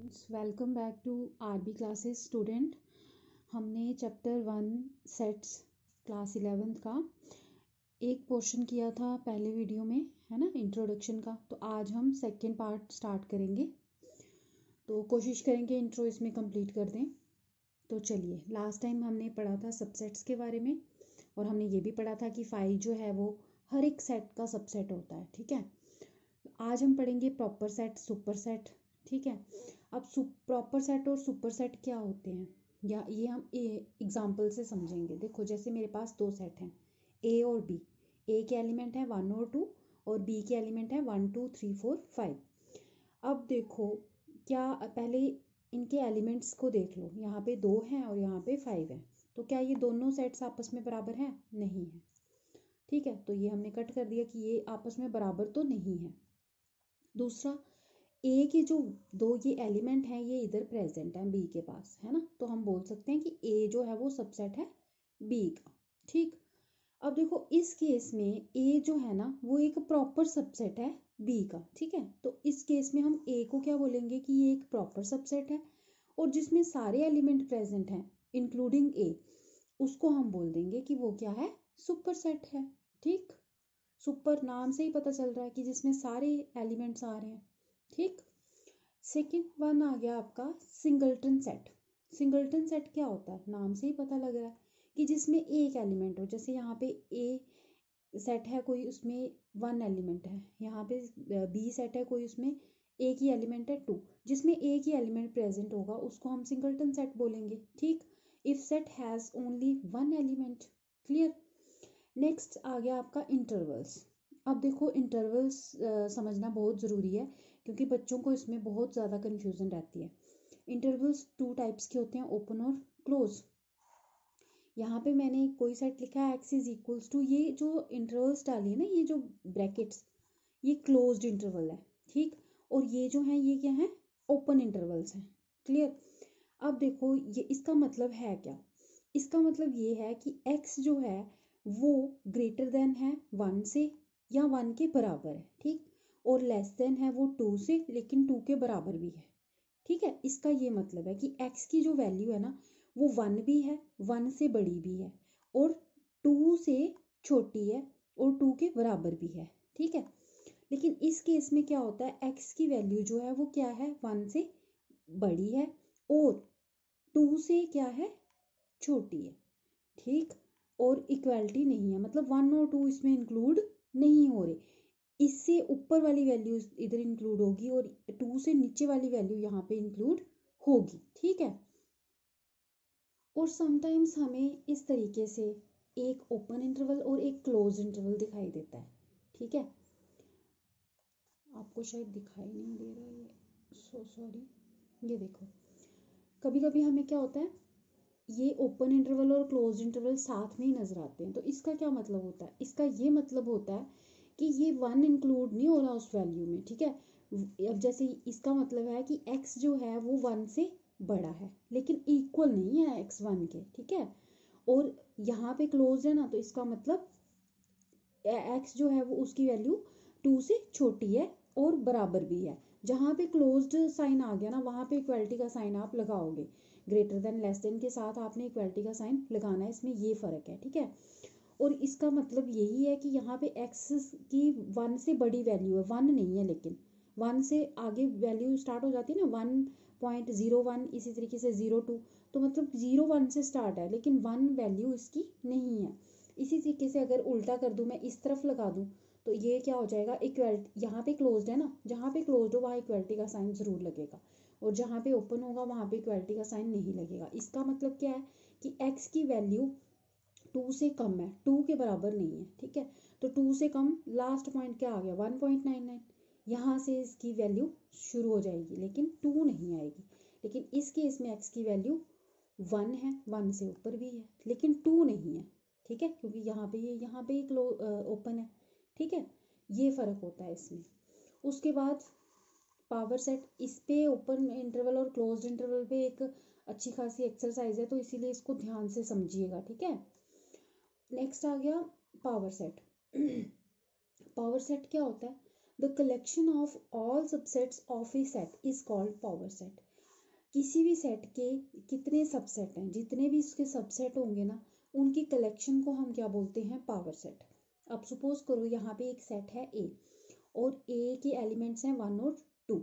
Students, welcome back to RB classes. Student, हमने chapter 1 sets class 11th का एक portion किया था पहले वीडियो में, है ना, इंट्रोडक्शन का। तो आज हम सेकंड पार्ट स्टार्ट करेंगे, तो कोशिश करेंगे इंट्रो इसमें कंप्लीट कर दें। तो चलिए, लास्ट टाइम हमने पढ़ा था सबसेट्स के बारे में, और हमने ये भी पढ़ा था कि फाइव जो है वो हर एक सेट का सबसेट होता है। ठीक है, आज हम पढ़ेंगे प्रॉपर सेट, सुपर सेट। ठीक है, अब प्रॉपर सेट और सुपर सेट क्या होते हैं, या ये हम एग्जाम्पल से समझेंगे। देखो, जैसे मेरे पास दो सेट हैं, ए और बी। ए के एलिमेंट है 1 और 2, और बी के एलिमेंट है 1 2 3 4 5। अब देखो, क्या पहले इनके एलिमेंट्स को देख लो, यहाँ पे 2 हैं और यहाँ पे 5 है। तो क्या ये दोनों सेट्स आपस में बराबर हैं? नहीं है। ठीक है, तो ये हमने कट कर दिया कि ये आपस में बराबर तो नहीं है। दूसरा, ए के जो दो ये एलिमेंट हैं ये इधर प्रेजेंट हैं बी के पास, है ना, तो हम बोल सकते हैं कि ए जो है वो सबसेट है बी का। ठीक, अब देखो इस केस में ए जो है ना वो एक प्रॉपर सबसेट है बी का। ठीक है, तो इस केस में हम ए को क्या बोलेंगे कि ये एक प्रॉपर सबसेट है, और जिसमें सारे एलिमेंट प्रेजेंट हैं इंक्लूडिंग ए, उसको हम बोल देंगे कि वो क्या है, सुपर सेट है। ठीक, सुपर नाम से ही पता चल रहा है कि जिसमें सारे एलिमेंट्स आ रहे हैं। ठीक, सेकेंड वन आ गया आपका सिंगलटन सेट। सिंगलटन सेट क्या होता है? नाम से ही पता लग रहा है कि जिसमें एक एलिमेंट हो। जैसे यहाँ पे ए सेट है कोई, उसमें 1 एलिमेंट है। यहाँ पे बी सेट है कोई, उसमें एक ही एलिमेंट है 2। जिसमें एक ही एलिमेंट प्रेजेंट होगा उसको हम सिंगलटन सेट बोलेंगे। ठीक, if set has only 1 element. Clear. Next आ गया आपका इंटरवल्स। अब देखो, इंटरवल्स समझना बहुत ज़रूरी है, क्योंकि बच्चों को इसमें बहुत ज़्यादा कन्फ्यूज़न रहती है। इंटरवल्स 2 टाइप्स के होते हैं, ओपन और क्लोज। यहाँ पे मैंने कोई सेट लिखा है x इज इक्वल्स टू, ये जो इंटरवल्स डाली है ना, ये जो ब्रैकेट्स, ये क्लोज्ड इंटरवल है। ठीक, और ये जो है ये क्या है, ओपन इंटरवल्स हैं। क्लियर। अब देखो, ये इसका मतलब है क्या? इसका मतलब ये है कि x जो है वो ग्रेटर देन है 1 से, या 1 के बराबर है। ठीक, और लेस देन है वो 2 से, लेकिन 2 के बराबर भी है। ठीक है, इसका ये मतलब है कि x की जो वैल्यू है ना वो 1 भी है, 1 से बड़ी भी है, और 2 से छोटी है, और 2 के बराबर भी है। ठीक है, लेकिन इस केस में क्या होता है, x की वैल्यू जो है वो क्या है, 1 से बड़ी है, और 2 से क्या है, छोटी है। ठीक, और इक्वालिटी नहीं है, मतलब 1 और 2 इसमें इंक्लूड नहीं हो रहे। इससे ऊपर वाली वैल्यू इधर इंक्लूड होगी, और 2 से नीचे वाली वैल्यू यहाँ पे इंक्लूड होगी। ठीक है, और समटाइम्स हमें इस तरीके से एक ओपन इंटरवल और एक क्लोज इंटरवल दिखाई देता है। ठीक है, आपको शायद दिखाई नहीं दे रहा है, सो सॉरी। ये देखो, कभी कभी हमें क्या होता है, ये ओपन इंटरवल और क्लोज इंटरवल साथ में ही नजर आते हैं। तो इसका क्या मतलब होता है? इसका ये मतलब होता है कि ये 1 इंक्लूड नहीं हो रहा उस वैल्यू में। ठीक है, अब जैसे इसका मतलब है कि x जो है वो 1 से बड़ा है, लेकिन इक्वल नहीं है x 1 के। ठीक है, और यहाँ पे क्लोज है ना, तो इसका मतलब x जो है वो उसकी वैल्यू 2 से छोटी है और बराबर भी है। जहाँ पे क्लोज्ड साइन आ गया ना, वहाँ पे इक्वालिटी का साइन आप लगाओगे। ग्रेटर देन लेस देन के साथ आपने इक्वालिटी का साइन लगाना है, इसमें ये फ़र्क है। ठीक है, और इसका मतलब यही है कि यहाँ पे x की 1 से बड़ी वैल्यू है, 1 नहीं है, लेकिन 1 से आगे वैल्यू स्टार्ट हो जाती है ना, 1.01, इसी तरीके से 0.2। तो मतलब 0.1 से स्टार्ट है, लेकिन 1 वैल्यू इसकी नहीं है। इसी तरीके से अगर उल्टा कर दूं, मैं इस तरफ लगा दूं, तो ये क्या हो जाएगा, इक्वलिटी। यहाँ पे क्लोज्ड है ना, जहाँ पे क्लोज्ड हो वहाँ इक्वलिटी का साइन जरूर लगेगा, और जहाँ पे ओपन होगा वहाँ पे इक्वलिटी का साइन नहीं लगेगा। इसका मतलब क्या है कि x की वैल्यू 2 से कम है, 2 के बराबर नहीं है। ठीक है, तो 2 से कम, लास्ट पॉइंट क्या आ गया, 1.99। यहाँ से इसकी वैल्यू शुरू हो जाएगी, लेकिन 2 नहीं आएगी। लेकिन इस केस में x की वैल्यू 1 है, 1 से ऊपर भी है, लेकिन 2 नहीं है। ठीक है, क्योंकि यहाँ पे एक ओपन है। ठीक है, ये फ़र्क होता है इसमें। उसके बाद पावर सेट, इस पे ओपन इंटरवल और क्लोज्ड इंटरवल पे एक अच्छी खासी एक्सरसाइज है, तो इसीलिए इसको ध्यान से समझिएगा। ठीक है, नेक्स्ट आ गया पावर सेट। पावर सेट क्या होता है? The collection of all subsets of A set is called power set. किसी भी सेट के कितने सबसेट हैं, जितने भी इसके सबसेट होंगे ना, उनकी कलेक्शन को हम क्या बोलते हैं, पावर सेट। अब सपोज करो यहाँ पे एक सेट है ए, और ए के एलिमेंट्स हैं 1 और 2।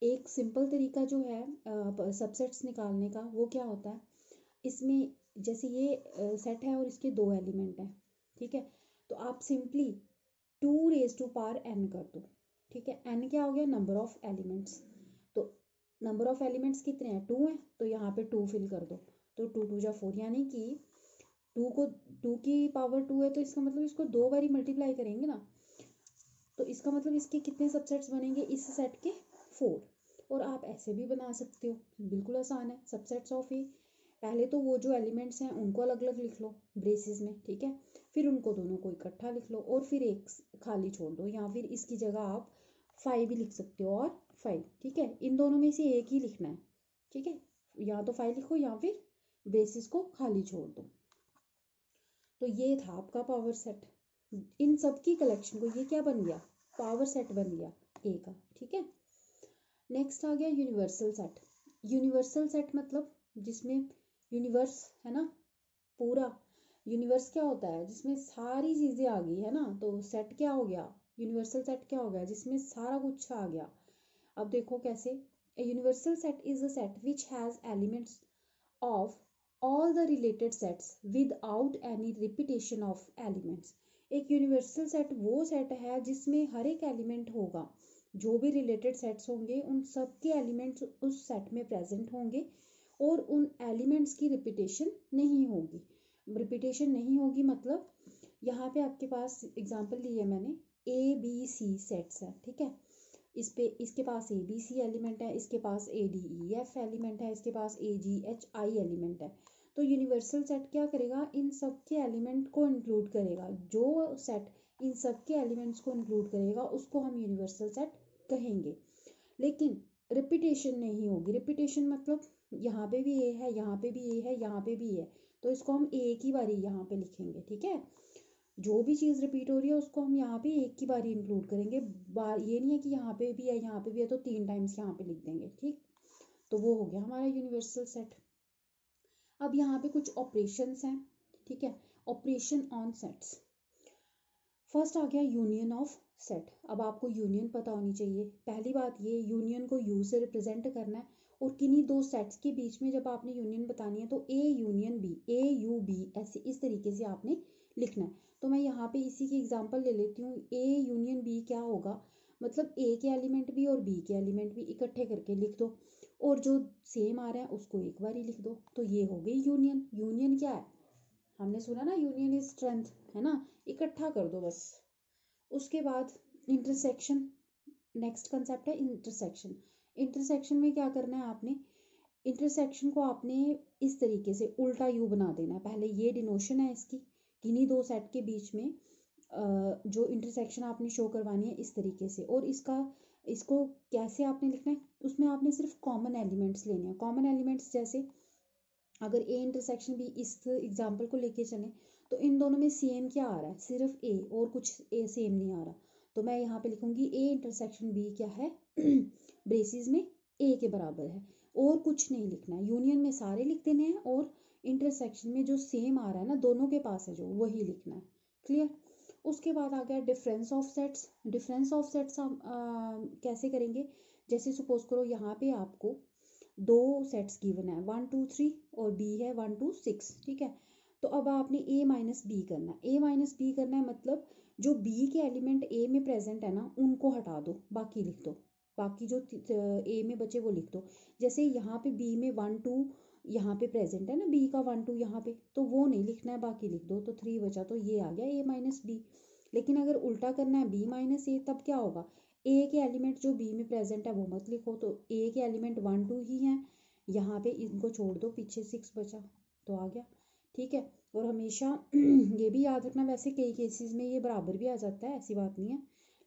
एक सिंपल तरीका जो है सबसेट्स निकालने का, वो क्या होता है, इसमें जैसे ये सेट है और इसके 2 एलिमेंट हैं, ठीक है, तो आप simply 2 raise to power n कर दो, ठीक है। n क्या हो गया, नंबर ऑफ एलिमेंट्स। तो नंबर ऑफ एलिमेंट्स कितने हैं, 2 हैं, तो यहाँ पे 2 फिल कर दो, तो 2 2 जा 4, यानी कि 2 की पावर 2 है, तो इसका मतलब इसको 2 बारी मल्टीप्लाई करेंगे ना, तो इसका मतलब इसके कितने सबसेट्स बनेंगे, इस सेट के 4। और आप ऐसे भी बना सकते हो, बिल्कुल आसान है, सबसेट्स ऑफ ए। पहले तो वो जो एलिमेंट्स हैं उनको अलग अलग लिख लो ब्रेसेस में, ठीक है, फिर उनको दोनों को इकट्ठा लिख लो, और फिर एक खाली छोड़ दो, या फिर इसकी जगह आप 5 भी लिख सकते हो, और 5, ठीक है, इन दोनों में से एक ही लिखना है, ठीक है, या तो 5 लिखो या फिर ब्रेसेस को खाली छोड़ दो। तो ये था आपका पावर सेट। इन सब की कलेक्शन को ये क्या बन गया, पावर सेट बन गया ए का, ठीक है। नेक्स्ट आ गया यूनिवर्सल सेट। यूनिवर्सल सेट मतलब जिसमें यूनिवर्स है ना, पूरा यूनिवर्स क्या होता है, जिसमें सारी चीजें आ गई है ना, तो सेट क्या हो गया, यूनिवर्सल सेट क्या हो गया, जिसमें सारा कुछ आ गया। अब देखो कैसे, a universal set is a set which has elements of all the related sets without any repetition of elements। एक यूनिवर्सल सेट वो सेट है जिसमें हर एक एलिमेंट होगा, जो भी रिलेटेड सेट्स होंगे उन सब के एलिमेंट्स उस सेट में प्रेजेंट होंगे, और उन एलिमेंट्स की रिपीटेशन नहीं होगी। रिपीटेशन नहीं होगी मतलब, यहाँ पे आपके पास एग्जांपल ली है मैंने, ए बी सी सेट्स है, ठीक है, इसके पास ए बी सी एलिमेंट है, इसके पास A D E F element है, इसके पास ए जी एच आई एलिमेंट है। तो यूनिवर्सल सेट क्या करेगा, इन सब के एलिमेंट को इंक्लूड करेगा, जो सेट इन सब के एलिमेंट्स को इंक्लूड करेगा उसको हम यूनिवर्सल सेट कहेंगे। लेकिन रिपीटेशन नहीं होगी। रिपीटेशन मतलब यहाँ पे भी ए है, यहाँ पे भी ए है, यहाँ पे भी है, तो इसको हम एक ही बारी यहाँ पे लिखेंगे, ठीक है। जो भी चीज़ रिपीट हो रही है उसको हम यहाँ पे एक ही बारी इंक्लूड करेंगे, ये नहीं है कि यहाँ पे भी है, यहाँ पे भी है तो 3 टाइम्स यहाँ पे लिख देंगे, ठीक। तो वो हो गया हमारा यूनिवर्सल सेट। अब यहाँ पे कुछ ऑपरेशंस हैं, ठीक है, ऑपरेशन ऑन सेट्स। फर्स्ट आ गया यूनियन ऑफ सेट। अब आपको यूनियन पता होनी चाहिए। पहली बात ये, यूनियन को यू से रिप्रेजेंट करना है, और किन्हीं दो सेट्स के बीच में जब आपने यूनियन बतानी है तो A union B, A U B, ऐसे इस तरीके से आपने लिखना है। तो मैं यहाँ पे इसी की एग्जांपल ले लेती हूँ। ए यूनियन बी क्या होगा, मतलब ए के एलिमेंट भी और बी के एलिमेंट भी इकट्ठे करके लिख दो, और जो सेम आ रहा है उसको एक बार ही लिख दो, तो ये हो गई यूनियन। यूनियन क्या है, हमने सुना ना, यूनियन इज स्ट्रेंथ, है ना, इकट्ठा कर दो बस। उसके बाद इंटरसेक्शन, नेक्स्ट कंसेप्ट है इंटरसेक्शन। इंटरसेक्शन में क्या करना है आपने, इंटरसेक्शन को आपने इस तरीके से उल्टा यू बना देना है। पहले ये डिनोशन है इसकी, किन्हीं दो सेट के बीच में जो इंटरसेक्शन आपने शो करवानी है इस तरीके से, और इसको कैसे आपने लिखना है, उसमें आपने सिर्फ कॉमन एलिमेंट्स लेने हैं। कॉमन एलिमेंट्स जैसे अगर ए इंटरसेक्शन भी इस एग्जाम्पल को लेके चलें तो इन दोनों में सेम क्या आ रहा है, सिर्फ ए, और कुछ ए सेम नहीं आ रहा, तो मैं यहाँ पे लिखूंगी ए इंटरसेक्शन बी क्या है ब्रेसिस में ए के बराबर है, और कुछ नहीं लिखना है। यूनियन में सारे लिख देने हैं, और इंटरसेक्शन में जो सेम आ रहा है ना दोनों के पास है जो, वही लिखना है। क्लियर। उसके बाद आ गया difference of sets. Difference of sets हम कैसे करेंगे, जैसे सपोज करो यहाँ पे आपको दो सेट्स गिवन है, 1 2 3, और बी है 1 2 6, ठीक है। तो अब आपने ए माइनस बी करना है। ए माइनस बी करना है मतलब जो बी के एलिमेंट ए में प्रेजेंट है ना उनको हटा दो, बाकी लिख दो, बाकी जो ए में बचे वो लिख दो। जैसे यहाँ पे बी में 1 2 यहाँ पे प्रेजेंट है ना, बी का 1 2 यहाँ पे, तो वो नहीं लिखना है, बाकी लिख दो, तो 3 बचा, तो ये आ गया ए माइनस बी। लेकिन अगर उल्टा करना है बी माइनस ए, तब क्या होगा, ए के एलिमेंट जो बी में प्रेजेंट है वो मत लिखो, तो ए के एलिमेंट 1 2 ही हैं, यहाँ पे इनको छोड़ दो, पीछे 6 बचा, तो आ गया, ठीक है। और हमेशा ये भी याद रखना, वैसे कई केसेस में ये बराबर भी आ जाता है, ऐसी बात नहीं है,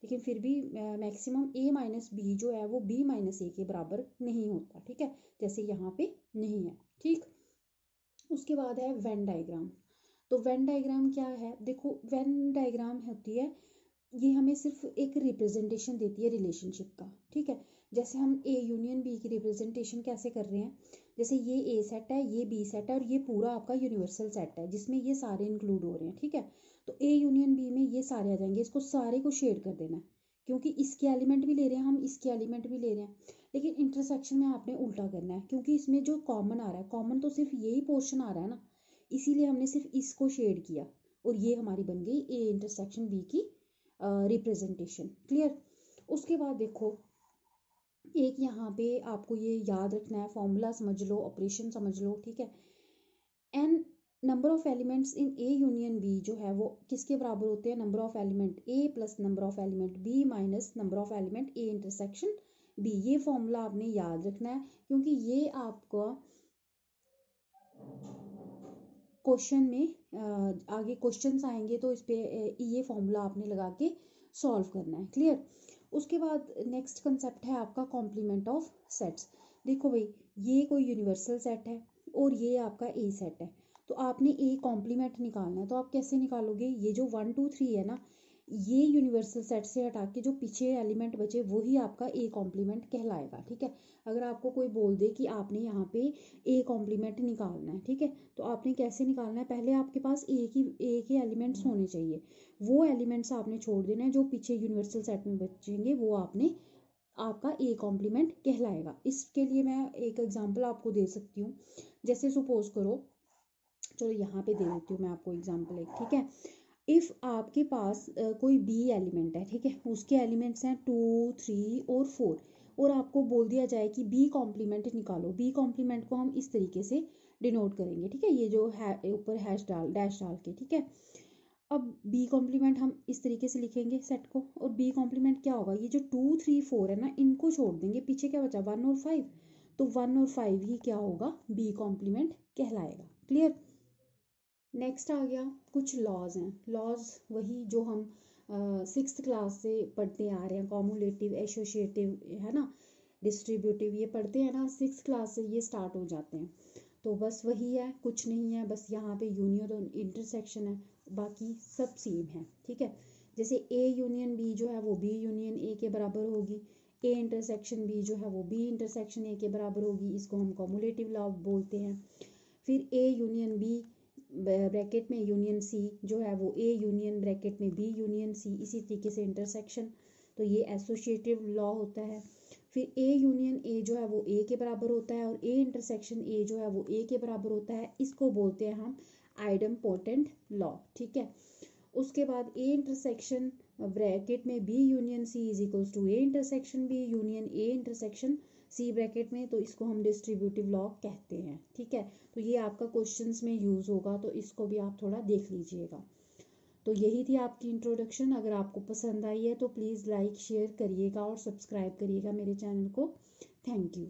लेकिन फिर भी मैक्सिमम ए माइनस बी जो है वो बी माइनस ए के बराबर नहीं होता, ठीक है, जैसे यहाँ पे नहीं है, ठीक। उसके बाद है वेन डायग्राम। तो वेन डायग्राम क्या है, देखो वेन डायग्राम होती है, ये हमें सिर्फ एक रिप्रेजेंटेशन देती है रिलेशनशिप का, ठीक है। जैसे हम ए यूनियन बी की रिप्रेजेंटेशन कैसे कर रहे हैं, जैसे ये ए सेट है, ये बी सेट है और ये पूरा आपका यूनिवर्सल सेट है जिसमें ये सारे इंक्लूड हो रहे हैं, ठीक है। तो ए यूनियन बी में ये सारे आ जाएंगे, इसको सारे को शेड कर देना है क्योंकि इसके एलिमेंट भी ले रहे हैं हम, इसके एलिमेंट भी ले रहे हैं। लेकिन इंटरसेक्शन में आपने उल्टा करना है क्योंकि इसमें जो कॉमन आ रहा है, कॉमन तो सिर्फ यही पोर्शन आ रहा है ना, इसीलिए हमने सिर्फ इसको शेड किया और ये हमारी बन गई ए इंटरसेक्शन बी की रिप्रेजेंटेशन। क्लियर। उसके बाद देखो एक यहाँ पे आपको ये याद रखना है, फॉर्मूला समझ लो, ऑपरेशन समझ लो, ठीक है। N number of elements in A union B जो है वो किसके बराबर होते हैं, number of element A plus number of element B minus number of element A intersection B. ये फॉर्मूला आपने याद रखना है क्योंकि ये आपका क्वेश्चन में आगे क्वेश्चंस आएंगे तो इस पे ये फॉर्मूला आपने लगा के सॉल्व करना है। क्लियर। उसके बाद नेक्स्ट कंसेप्ट है आपका कॉम्प्लीमेंट ऑफ सेट्स। देखो भाई, ये कोई यूनिवर्सल सेट है और ये आपका ए सेट है, तो आपने ए कॉम्प्लीमेंट निकालना है। तो आप कैसे निकालोगे, ये जो 1 2 3 है ना, ये यूनिवर्सल सेट से हटा के जो पीछे एलिमेंट बचे वही आपका ए कॉम्प्लीमेंट कहलाएगा, ठीक है। अगर आपको कोई बोल दे कि आपने यहाँ पे ए कॉम्प्लीमेंट निकालना है, ठीक है, तो आपने कैसे निकालना है, पहले आपके पास ए के एलिमेंट्स होने चाहिए, वो एलिमेंट्स आपने छोड़ देना है, जो पीछे यूनिवर्सल सेट में बचेंगे वो आपने आपका ए कॉम्प्लीमेंट कहलाएगा। इसके लिए मैं एक एग्जांपल आपको दे सकती हूँ। जैसे सपोज करो, चलो यहाँ पे दे देती हूँ मैं आपको एग्जांपल एक, ठीक है। इफ़ आपके पास कोई बी एलिमेंट है, ठीक है, उसके एलिमेंट्स हैं 2 3 और 4 और आपको बोल दिया जाए कि बी कॉम्प्लीमेंट निकालो। बी कॉम्प्लीमेंट को हम इस तरीके से डिनोट करेंगे, ठीक है, ये जो है ऊपर डैश डाल के, ठीक है। अब बी कॉम्प्लीमेंट हम इस तरीके से लिखेंगे सेट को, और बी कॉम्प्लीमेंट क्या होगा, ये जो 2 3 4 है ना, इनको छोड़ देंगे, पीछे क्या बचा 1 और 5, तो 1 और 5 ही क्या होगा, बी कॉम्प्लीमेंट कहलाएगा। क्लियर। नेक्स्ट आ गया कुछ लॉज हैं। लॉज वही जो हम 6th क्लास से पढ़ते आ रहे हैं, कॉमुलेटिव, एसोसिएटिव, है ना, डिस्ट्रीब्यूटिव, ये पढ़ते हैं ना, 6th क्लास से ये स्टार्ट हो जाते हैं। तो बस वही है, कुछ नहीं है, बस यहाँ पे यूनियन और इंटरसेक्शन है, बाकी सब सेम है, ठीक है। जैसे ए यूनियन बी जो है वो बी यूनियन ए के बराबर होगी, ए इंटरसेक्शन बी जो है वो बी इंटरसेक्शन ए के बराबर होगी, इसको हम कॉमुलेटिव लॉ बोलते हैं। फिर ए यूनियन बी ब्रैकेट में यूनियन सी जो है वो ए यूनियन ब्रैकेट में बी यूनियन सी, इसी तरीके से इंटरसेक्शन, तो ये एसोसिएटिव लॉ होता है। फिर ए यूनियन ए जो है वो ए के बराबर होता है और ए इंटरसेक्शन ए जो है वो ए के बराबर होता है, इसको बोलते हैं हम आइडेम्पोटेंट लॉ, ठीक है। उसके बाद ए इंटरसेक्शन ब्रैकेट में B union C is equals to A intersection B union A intersection C bracket में, तो इसको हम डिस्ट्रीब्यूटिव लॉ कहते हैं, ठीक है। तो ये आपका क्वेश्चंस में यूज़ होगा, तो इसको भी आप थोड़ा देख लीजिएगा। तो यही थी आपकी इंट्रोडक्शन। अगर आपको पसंद आई है तो प्लीज़ लाइक शेयर करिएगा और सब्सक्राइब करिएगा मेरे चैनल को। Thank you.